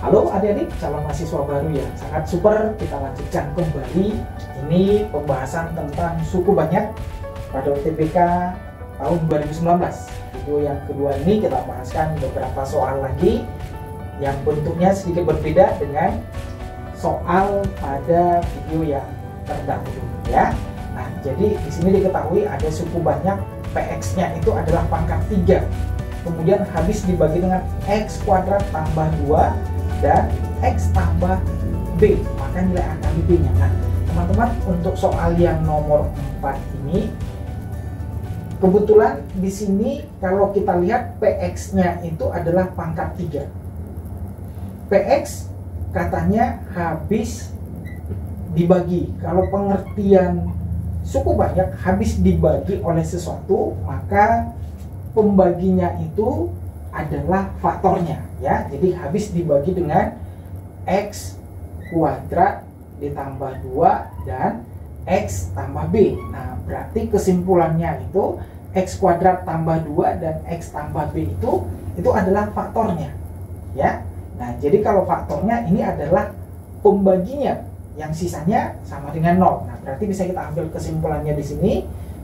Halo adik-adik calon mahasiswa baru ya, sangat super. Kita lanjutkan kembali ini pembahasan tentang suku banyak pada UTBK tahun 2019. Video yang kedua ini kita bahaskan beberapa soal lagi yang bentuknya sedikit berbeda dengan soal pada video yang terdahulu ya. Nah, jadi di sini diketahui ada suku banyak, PX-nya itu adalah pangkat 3. Kemudian habis dibagi dengan X kuadrat tambah 2 dan X tambah B, maka nilai A kali B nya. Nah teman-teman, untuk soal yang nomor 4 ini kebetulan di sini kalau kita lihat PX nya itu adalah pangkat 3. PX katanya habis dibagi. Kalau pengertian suku banyak habis dibagi oleh sesuatu, maka pembaginya itu adalah faktornya ya. Jadi habis dibagi dengan X kuadrat ditambah 2 dan X tambah B. Nah berarti kesimpulannya itu X kuadrat tambah 2 dan X tambah B itu adalah faktornya ya. Nah jadi kalau faktornya ini adalah pembaginya, yang sisanya sama dengan 0. Nah berarti bisa kita ambil kesimpulannya di sini.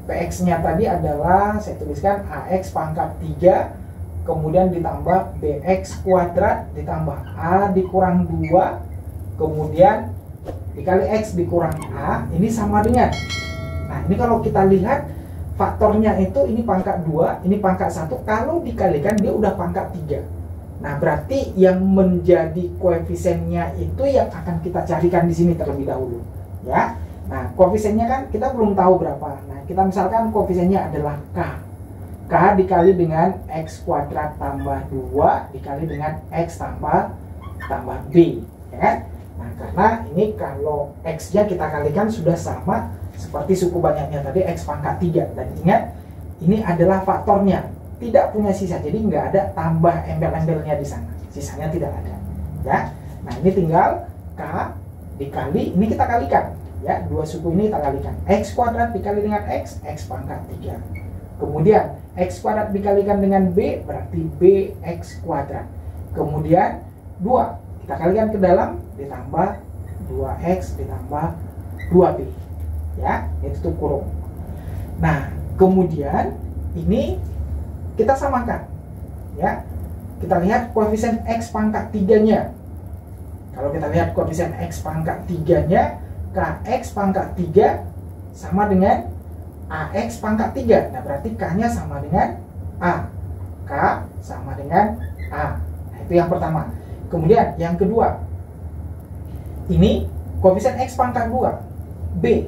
PX nya tadi adalah, saya tuliskan AX pangkat 3 kemudian ditambah BX kuadrat ditambah A dikurang 2 kemudian dikali X dikurang A, ini sama dengan, nah ini kalau kita lihat faktornya itu ini pangkat 2, ini pangkat 1, kalau dikalikan dia udah pangkat 3. Nah berarti yang menjadi koefisiennya itu yang akan kita carikan di sini terlebih dahulu ya. Nah koefisiennya kan kita belum tahu berapa. Nah kita misalkan koefisiennya adalah K dikali dengan X kuadrat tambah 2 dikali dengan X tambah B ya kan? Nah karena ini kalau X nya kita kalikan sudah sama seperti suku banyaknya tadi, X pangkat 3. Dan ingat ini adalah faktornya, tidak punya sisa, jadi nggak ada tambah embel-embelnya di sana, sisanya tidak ada ya. Nah ini tinggal K dikali, ini kita kalikan ya, dua suku ini kita kalikan, X kuadrat dikali dengan X pangkat 3. Kemudian X kuadrat dikalikan dengan B berarti BX kuadrat. Kemudian 2 kita kalikan ke dalam ditambah 2X ditambah 2B ya, itu tuh kurung. Nah kemudian ini kita samakan ya, kita lihat koefisien X pangkat 3 nya. Kalau kita lihat koefisien X pangkat 3 nya, KX pangkat 3 sama dengan AX pangkat 3. Nah berarti K-nya sama dengan A, K sama dengan A. Nah itu yang pertama. Kemudian yang kedua, ini koefisien X pangkat 2 B,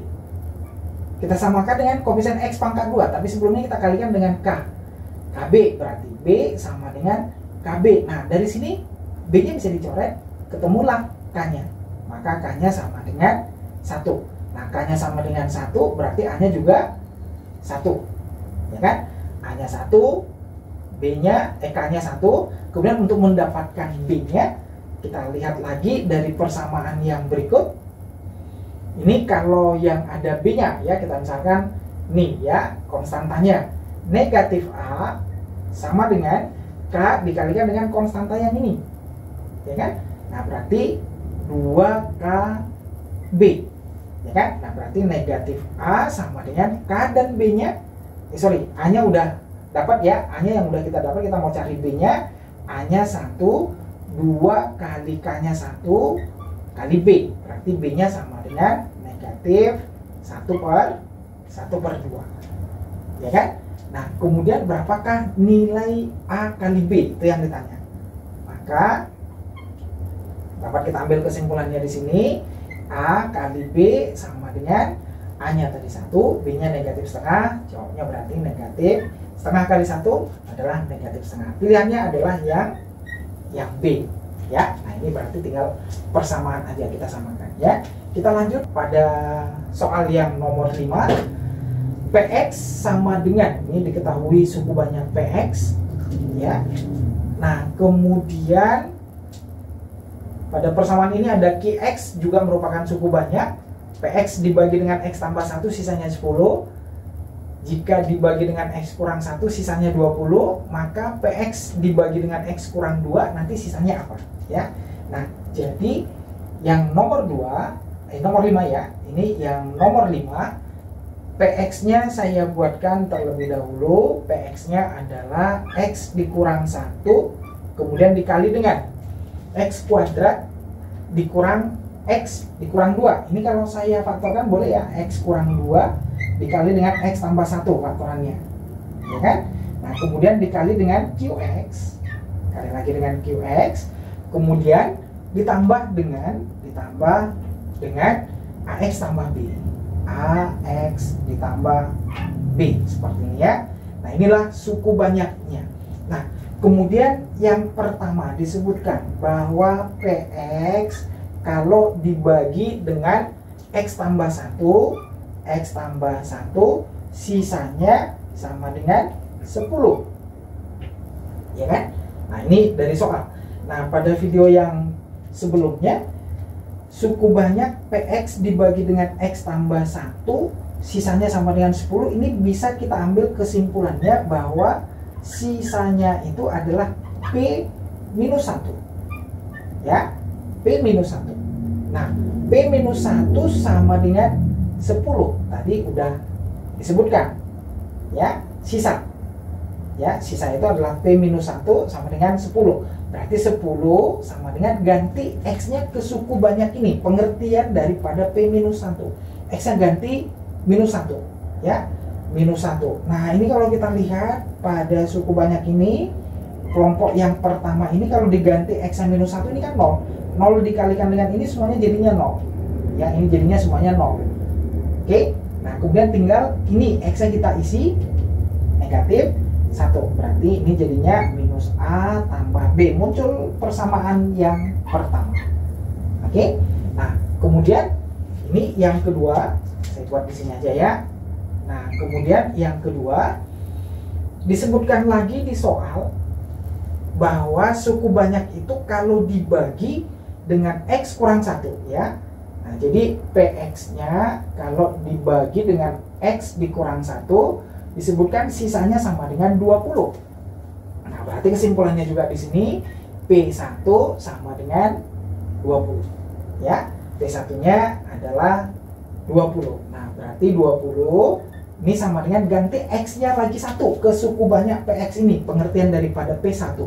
kita samakan dengan koefisien X pangkat 2, tapi sebelumnya kita kalikan dengan K, KB, berarti B sama dengan KB. Nah dari sini B nya bisa dicoret, ketemulah K nya, maka K nya sama dengan 1. Nah K nya sama dengan 1 berarti A nya juga 1 ya kan, A nya 1, B nya K nya 1. Kemudian untuk mendapatkan B nya kita lihat lagi dari persamaan yang berikut. Ini kalau yang ada B nya ya, kita misalkan nih ya, konstantanya negatif A sama dengan K dikalikan dengan konstanta yang ini ya kan. Nah berarti 2KB ya kan. Nah berarti negatif A sama dengan K dan B nya, A nya udah dapat ya, A nya yang udah kita dapat, kita mau cari B nya. A nya 1, 2 kali K nya 1 kali B, berarti B nya sama dengan negatif 1/2 ya kan. Nah kemudian berapakah nilai A kali B, itu yang ditanya. Maka dapat kita ambil kesimpulannya di sini, A kali B sama dengan A nya tadi 1, B nya negatif setengah, jawabnya berarti negatif setengah kali 1 adalah negatif setengah. Pilihannya adalah yang B ya. Nah ini berarti tinggal persamaan aja kita samakan ya. Kita lanjut pada soal yang nomor 5. PX sama dengan, ini diketahui suku banyak PX ya. Nah kemudian pada persamaan ini ada QX juga merupakan suku banyak. PX dibagi dengan X tambah 1 sisanya 10. Jika dibagi dengan X kurang 1 sisanya 20, maka PX dibagi dengan X kurang 2 nanti sisanya apa ya. Nah, jadi yang nomor 5 ya, ini yang nomor 5, PX-nya saya buatkan terlebih dahulu. PX-nya adalah X dikurang 1, kemudian dikali dengan X kuadrat dikurang X dikurang 2. Ini kalau saya faktorkan boleh ya, X kurang 2 dikali dengan X tambah 1 faktorannya, ya kan? Nah, kemudian dikali dengan QX, kali lagi dengan QX, kemudian ditambah dengan AX tambah B, AX ditambah B, seperti ini ya. Nah, inilah suku banyaknya. Nah, kemudian yang pertama disebutkan bahwa PX kalau dibagi dengan X tambah 1, sisanya sama dengan 10, ya kan? Nah, ini dari soal. Nah, pada video yang sebelumnya, suku banyak PX dibagi dengan X tambah 1, sisanya sama dengan 10. Ini bisa kita ambil kesimpulannya bahwa sisanya itu adalah P minus 1, ya, P minus 1. Nah, P minus 1 sama dengan 10, tadi udah disebutkan, ya, sisa. Ya, sisa itu adalah P minus 1 sama dengan 10. Berarti 10 sama dengan ganti X-nya ke suku banyak ini. Pengertian daripada P minus 1. X-nya ganti minus 1. Ya, minus 1. Nah, ini kalau kita lihat pada suku banyak ini, kelompok yang pertama ini kalau diganti X-nya minus 1 ini kan 0. 0 dikalikan dengan ini semuanya jadinya 0. Ya, ini jadinya semuanya 0. Oke. Nah, kemudian tinggal ini X-nya kita isi negatif 1, berarti ini jadinya minus A tambah B. Muncul persamaan yang pertama. Oke. Nah, kemudian ini yang kedua, saya buat di sini aja ya. Nah, kemudian yang kedua disebutkan lagi di soal bahwa suku banyak itu kalau dibagi dengan X kurang 1, ya. Nah, jadi PX-nya kalau dibagi dengan X dikurang 1 disebutkan sisanya sama dengan 20. Nah, berarti kesimpulannya juga di sini P1 sama dengan 20. Ya, P1-nya adalah 20. Nah, berarti 20 ini sama dengan ganti X-nya lagi 1 ke suku banyak PX ini. Pengertian daripada P1.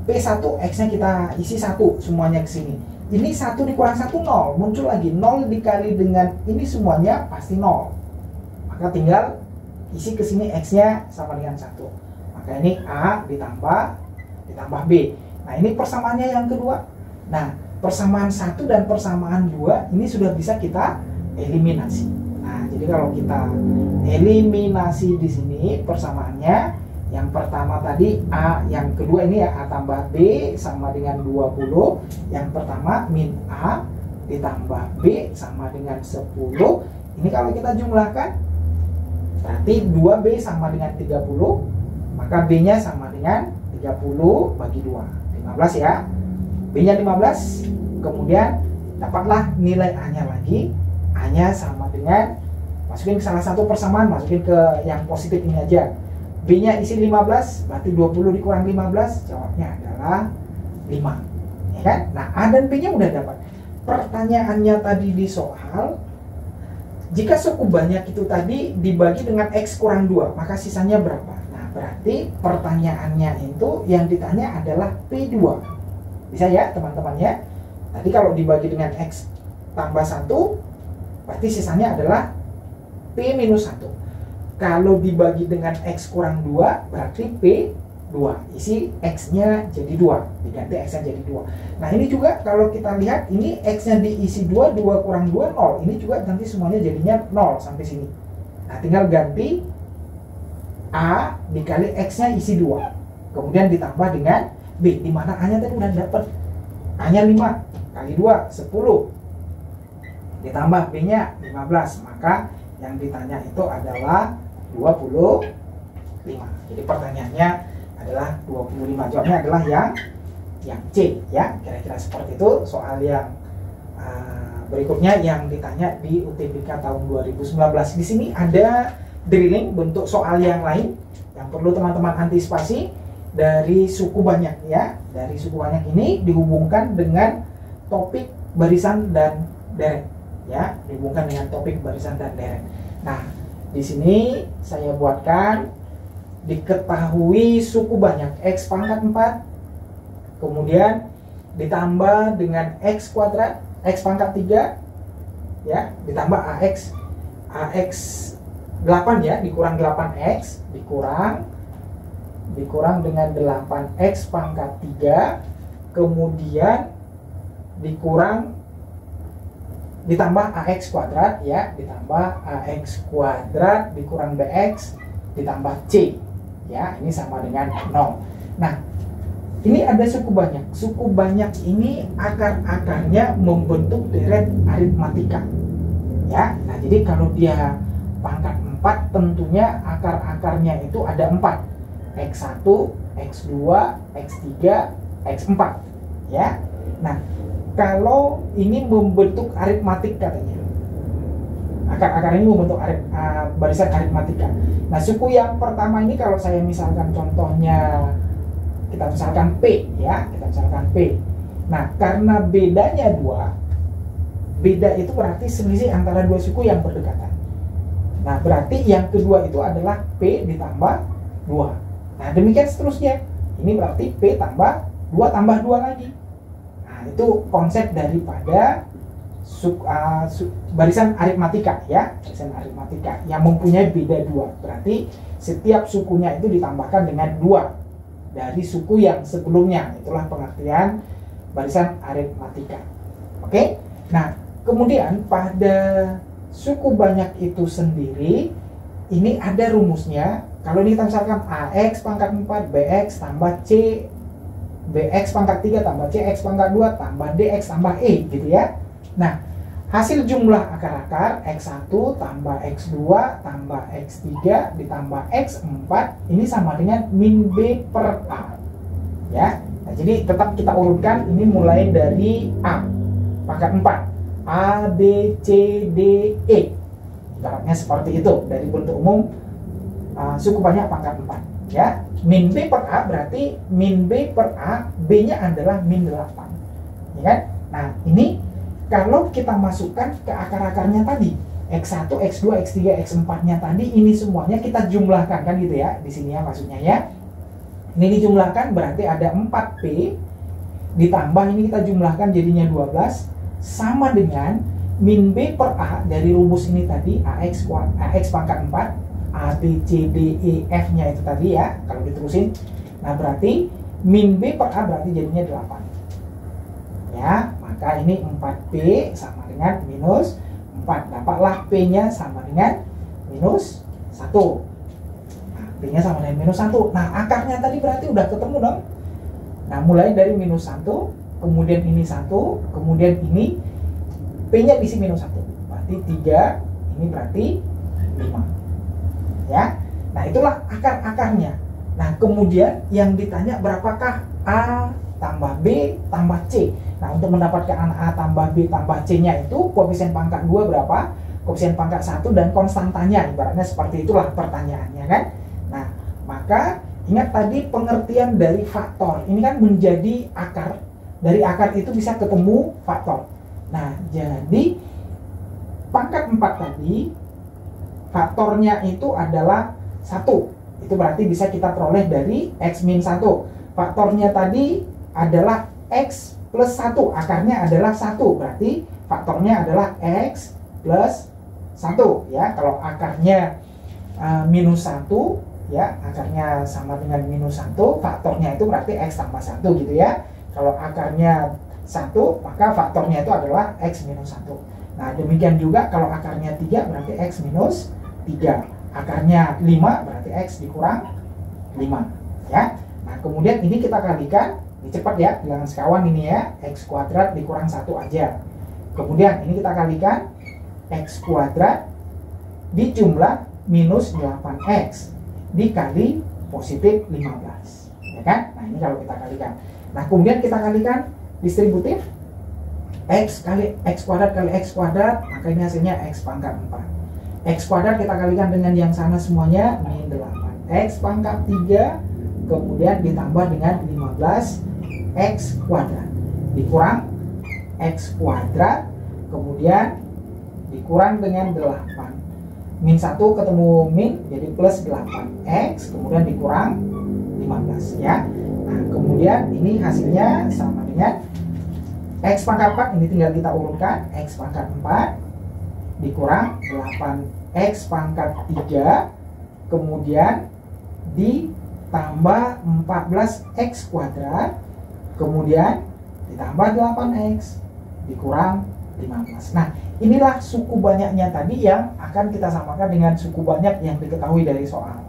P1 X-nya kita isi 1 semuanya ke sini. Ini 1 dikurang 1 0, muncul lagi 0 dikali dengan ini semuanya pasti 0. Maka tinggal isi ke sini X-nya sama dengan 1. Maka ini A ditambah B. Nah, ini persamaannya yang kedua. Nah, persamaan 1 dan persamaan 2 ini sudah bisa kita eliminasi. Nah, jadi kalau kita eliminasi di sini persamaannya, yang pertama tadi A, yang kedua ini ya A tambah B sama dengan 20. Yang pertama min A ditambah B sama dengan 10. Ini kalau kita jumlahkan berarti 2B sama dengan 30, maka B-nya sama dengan 30 bagi 2, 15 ya. B-nya 15, kemudian dapatlah nilai A-nya lagi. A-nya sama dengan, masukin ke salah satu persamaan, masukin ke yang positif ini aja. B-nya isi 15, berarti 20 dikurang 15, jawabnya adalah 5. Ya kan? Nah, A dan B-nya udah dapat. Pertanyaannya tadi di soal, jika suku banyak itu tadi dibagi dengan X kurang 2, maka sisanya berapa? Nah, berarti pertanyaannya itu yang ditanya adalah P2. Bisa ya teman-teman ya? Tadi kalau dibagi dengan X tambah 1, berarti sisanya adalah P minus 1. Kalau dibagi dengan X kurang 2, berarti P2. Isi X-nya jadi 2, diganti X-nya jadi 2. Nah, ini juga kalau kita lihat, ini X-nya diisi 2, 2 kurang 2, 0. Ini juga nanti semuanya jadinya 0 sampai sini. Nah, tinggal ganti A dikali X-nya isi 2. Kemudian ditambah dengan B. Di mana A-nya tadi udah dapat. A-nya 5, kali 2, 10. Ditambah B-nya 15. Maka yang ditanya itu adalah 25. Jadi pertanyaannya adalah 25. Jawabnya adalah yang C ya. Kira-kira seperti itu. Soal yang berikutnya yang ditanya di UTBK tahun 2019. Di sini ada drilling bentuk soal yang lain yang perlu teman-teman antisipasi dari suku banyak ya. Dari suku banyak ini dihubungkan dengan topik barisan dan deret, ya, dihubungkan dengan topik barisan dan deret. Nah, di sini saya buatkan diketahui suku banyak x pangkat 4, kemudian ditambah dengan x kuadrat, x pangkat 3, ya, ditambah ax 8 ya, dikurang 8x, dikurang dengan 8x pangkat 3, kemudian ditambah ax kuadrat ya, ditambah ax kuadrat dikurang bx ditambah c ya, ini sama dengan 0. Nah, ini ada suku banyak. Suku banyak ini akar-akarnya membentuk deret aritmatika ya. Nah, jadi kalau dia pangkat 4 tentunya akar-akarnya itu ada 4, x1, x2, x3, x4 ya. Nah, kalau ini membentuk aritmatik katanya, akar-akar ini membentuk barisan aritmatika. Nah, suku yang pertama ini kalau saya misalkan contohnya, kita misalkan P ya, kita misalkan P. Nah, karena bedanya 2, beda itu berarti selisih antara dua suku yang berdekatan. Nah, berarti yang kedua itu adalah P ditambah 2. Nah, demikian seterusnya. Ini berarti P tambah 2 tambah 2 lagi. Itu konsep daripada barisan aritmatika ya, barisan aritmatika yang mempunyai beda 2. Berarti setiap sukunya itu ditambahkan dengan 2 dari suku yang sebelumnya. Itulah pengertian barisan aritmatika. Oke. Nah, kemudian pada suku banyak itu sendiri ini ada rumusnya. Kalau ini kita misalkan ax pangkat 4 bx tambah c bx pangkat 3 tambah cx pangkat 2 tambah dx tambah e gitu ya. Nah, hasil jumlah akar-akar x1 tambah x2 tambah x3 ditambah x4 ini sama dengan min b per a ya. Nah, jadi tetap kita urutkan, ini mulai dari a pangkat 4, a b c d e, ibaratnya seperti itu dari bentuk umum suku banyak pangkat 4 ya. Min B per A berarti min B per A, B-nya adalah min 8 ya kan. Nah, ini kalau kita masukkan ke akar-akarnya tadi X1, X2, X3, X4 nya tadi, ini semuanya kita jumlahkan kan gitu ya, di sini ya maksudnya ya. Ini dijumlahkan berarti ada 4P ditambah ini kita jumlahkan jadinya 12 sama dengan min B per A dari rumus ini tadi AX pangkat 4, A, B, C, D, E, F nya itu tadi ya, kalau diterusin. Nah, berarti min B per A berarti jadinya 8 ya, maka ini 4P sama dengan minus 4, dapatlah P nya sama dengan minus 1. Nah, P nya sama dengan minus 1. Nah, akarnya tadi berarti udah ketemu dong. Nah, mulai dari minus 1, kemudian ini 1, kemudian ini P nya diisi minus 1, berarti 3, ini berarti 5 ya. Nah, itulah akar-akarnya. Nah, kemudian yang ditanya berapakah A tambah B tambah C. Nah, untuk mendapatkan A tambah B tambah C nya itu koefisien pangkat 2 berapa, koefisien pangkat 1 dan konstantanya, ibaratnya seperti itulah pertanyaannya kan. Nah, maka ingat tadi pengertian dari faktor ini kan menjadi akar, dari akar itu bisa ketemu faktor. Nah, jadi pangkat 4 tadi faktornya itu adalah 1. Itu berarti bisa kita peroleh dari x min 1. Faktornya tadi adalah x plus 1. Akarnya adalah 1. Berarti faktornya adalah x plus 1 ya. Kalau akarnya minus 1 ya, akarnya sama dengan minus 1, faktornya itu berarti x tambah 1 gitu ya. Kalau akarnya 1, maka faktornya itu adalah x minus 1. Nah, demikian juga kalau akarnya 3 berarti x minus 3. Akarnya 5 berarti x dikurang 5 ya. Nah, kemudian ini kita kalikan, ini cepat ya, bilangan sekawan ini ya, x kuadrat dikurang 1 aja. Kemudian ini kita kalikan x kuadrat dijumlah minus 8x dikali positif 15 ya kan. Nah, ini kalau kita kalikan. Nah, kemudian kita kalikan distributif x kali x kuadrat kali x kuadrat, maka ini hasilnya x pangkat 4. X kuadrat kita kalikan dengan yang sana semuanya, min 8 x pangkat 3, kemudian ditambah dengan 15 x kuadrat dikurang X kuadrat, kemudian dikurang dengan 8. Min 1 ketemu min, jadi plus 8X, kemudian dikurang 15 ya. Nah, kemudian ini hasilnya sama dengan X pangkat 4, ini tinggal kita urutkan, X pangkat 4 dikurang 8X pangkat 3, kemudian ditambah 14X kuadrat, kemudian ditambah 8X dikurang 15. Nah, inilah suku banyaknya tadi yang akan kita samakan dengan suku banyak yang diketahui dari soal.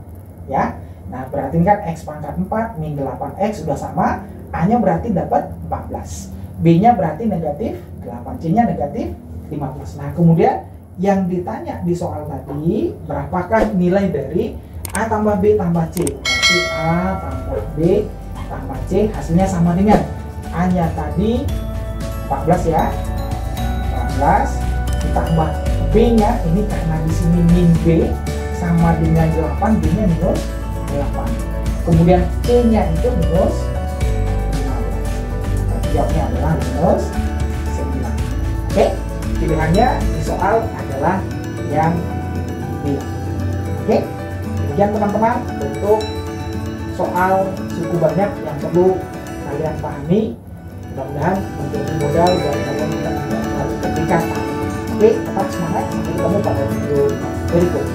Ya. Nah, berarti kan X pangkat 4 min 8X sudah sama, A-nya berarti dapat 14. B-nya berarti negatif 8, C-nya negatif 15. Nah, kemudian yang ditanya di soal tadi, berapakah nilai dari A tambah B tambah C? Berarti A tambah B tambah C hasilnya sama dengan A-nya tadi 14 ya. 14 ditambah B-nya, ini karena di sini min B sama dengan 8, B-nya minus 8. Kemudian C-nya itu minus 15. Berarti jawabnya adalah minus 9. Oke, pilihannya di soal adalah yang B. Oke, demikian teman-teman untuk soal suku banyak yang perlu kalian pahami. Mudah-mudahan menjadi modal buat kalian ketika. Oke, tetap semangat, sampai ketemu pada video berikut.